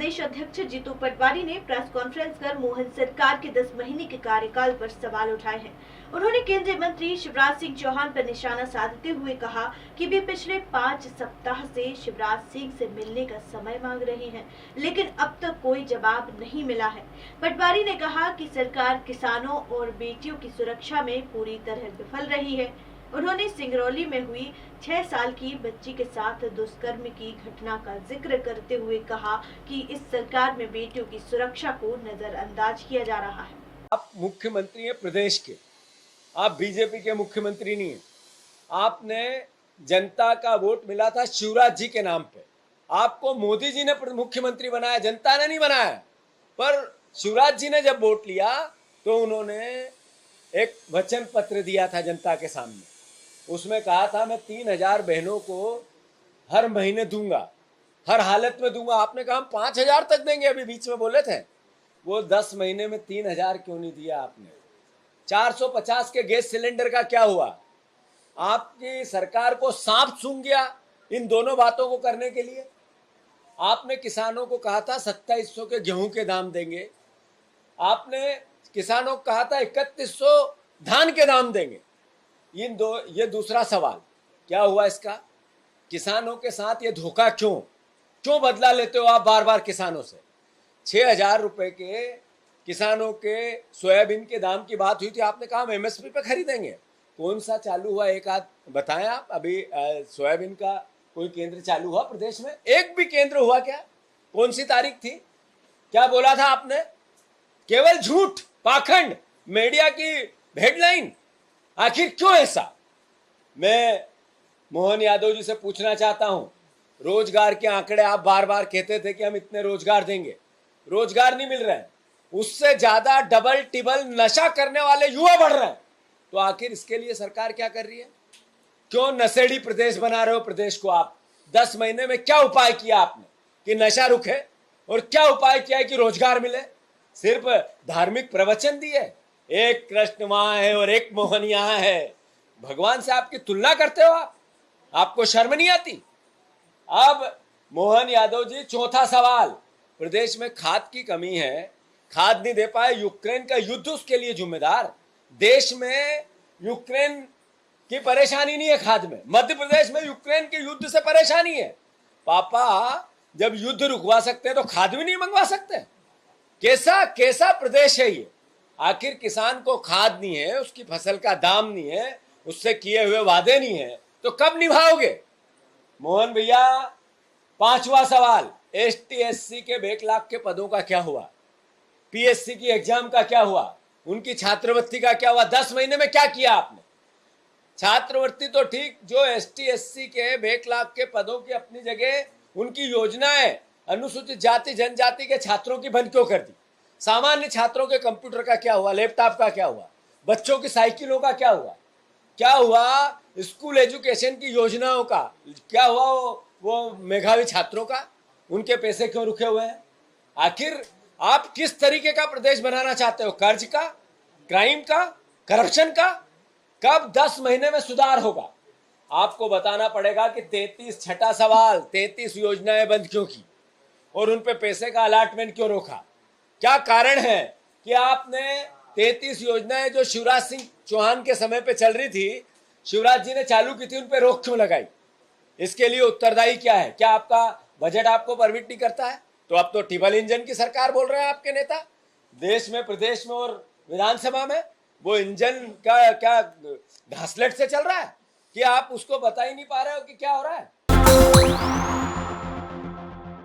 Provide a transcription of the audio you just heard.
प्रदेश अध्यक्ष जीतू पटवारी ने press conference कर मोहन सरकार के 10 महीने के कार्यकाल पर सवाल उठाए हैं। उन्होंने केंद्रीय मंत्री शिवराज सिंह चौहान पर निशाना साधते हुए कहा कि वे पिछले 5 सप्ताह से शिवराज सिंह से मिलने का समय मांग रहे हैं, लेकिन अब तक कोई जवाब नहीं मिला है। पटवारी ने कहा कि सरकार किसानों और बेटियों की सुरक्षा में पूरी तरह विफल रही है। उन्होंने सिंगरौली में हुई 6 साल की बच्ची के साथ दुष्कर्म की घटना का जिक्र करते हुए कहा कि इस सरकार में बेटियों की सुरक्षा को नजरअंदाज किया जा रहा है। आप मुख्यमंत्री हैं प्रदेश के, आप बीजेपी के मुख्यमंत्री नहीं हैं। आपने जनता का वोट मिला था शिवराज जी के नाम पे। आपको मोदी जी ने मुख्यमंत्री बनाया, जनता ने नहीं बनाया। पर शिवराज जी ने जब वोट लिया तो उन्होंने एक वचन पत्र दिया था जनता के सामने। उसमें कहा था मैं 3000 बहनों को हर महीने दूंगा, हर हालत में दूंगा। आपने कहा हम 5000 तक देंगे, अभी बीच में बोले थे। वो 10 महीने में 3000 क्यों नहीं दिया आपने? 450 के गैस सिलेंडर का क्या हुआ? आपकी सरकार को सांप सूंघ गया इन दोनों बातों को करने के लिए। आपने किसानों को कहा था 2700 के गेहूं के दाम देंगे। आपने किसानों को कहा था 3100 धान के दाम देंगे। ये दूसरा सवाल क्या हुआ इसका? किसानों के साथ ये धोखा क्यों बदला लेते हो आप बार बार किसानों से? 6000 रुपए के किसानों के सोयाबीन के दाम की बात हुई थी, आपने कहा हम एमएसपी पे खरीदेंगे। कौन सा चालू हुआ? एक आध बताएं आप। अभी सोयाबीन का कोई केंद्र चालू हुआ प्रदेश में? एक भी केंद्र हुआ क्या? कौन सी तारीख थी? क्या बोला था आपने? केवल झूठ, पाखंड, मीडिया की हेडलाइन। आखिर क्यों ऐसा? मैं मोहन यादव जी से पूछना चाहता हूं, रोजगार के आंकड़े आप बार बार कहते थे कि हम इतने रोजगार देंगे, रोजगार नहीं मिल रहे हैं। उससे ज्यादा डबल टिबल नशा करने वाले युवा बढ़ रहे हैं। तो आखिर इसके लिए सरकार क्या कर रही है? क्यों नशेड़ी प्रदेश बना रहे हो प्रदेश को आप? 10 महीने में क्या उपाय किया आपने कि नशा रुके, और क्या उपाय किया है कि रोजगार मिले? सिर्फ धार्मिक प्रवचन दिए, एक कृष्ण वहां है और एक मोहन यहां है। भगवान से आपकी तुलना करते हो आप? आपको शर्म नहीं आती? अब मोहन यादव जी, चौथा सवाल, प्रदेश में खाद की कमी है, खाद नहीं दे पाए। यूक्रेन का युद्ध उसके लिए जिम्मेदार। देश में यूक्रेन की परेशानी नहीं है खाद में, मध्य प्रदेश में यूक्रेन के युद्ध से परेशानी है। पापा जब युद्ध रुकवा सकते हैं तो खाद भी नहीं मंगवा सकते? कैसा प्रदेश है ये? आखिर किसान को खाद नहीं है, उसकी फसल का दाम नहीं है, उससे किए हुए वादे नहीं है, तो कब निभाओगे? मोहन भैया, 5वां सवाल, एसटी एससी के बैकलॉग के पदों का क्या हुआ? पीएससी की एग्जाम का क्या हुआ? उनकी छात्रवृत्ति का क्या हुआ? 10 महीने में क्या किया आपने? छात्रवृत्ति तो ठीक, जो एसटी एससी के बैकलॉग के पदों की अपनी जगह, उनकी योजनाएं अनुसूचित जाति जनजाति के छात्रों की बंद क्यों कर दी? सामान्य छात्रों के कंप्यूटर का क्या हुआ? लैपटॉप का क्या हुआ? बच्चों की साइकिलों का क्या हुआ? क्या हुआ स्कूल एजुकेशन की योजनाओं का? क्या हुआ वो मेधावी छात्रों का? उनके पैसे क्यों रुके हुए हैं? आखिर आप किस तरीके का प्रदेश बनाना चाहते हो? कर्ज का, क्राइम का, करप्शन का? कब 10 महीने में सुधार होगा? आपको बताना पड़ेगा कि छठा सवाल, 33 योजनाएं बंद क्यों की और उन पे पैसे का अलॉटमेंट क्यों रोका? क्या कारण है कि आपने 33 योजनाएं जो शिवराज सिंह चौहान के समय पे चल रही थी, शिवराज जी ने चालू की थी, उन पे रोक क्यों लगाई? इसके लिए उत्तरदायी क्या है? क्या आपका बजट आपको परमिट नहीं करता है? तो अब तो टिबल इंजन की सरकार बोल रहे हैं आपके नेता। देश में, प्रदेश में और विधानसभा में वो इंजन का क्या घासलेट से चल रहा है कि आप उसको बता ही नहीं पा रहे हो कि क्या हो रहा है?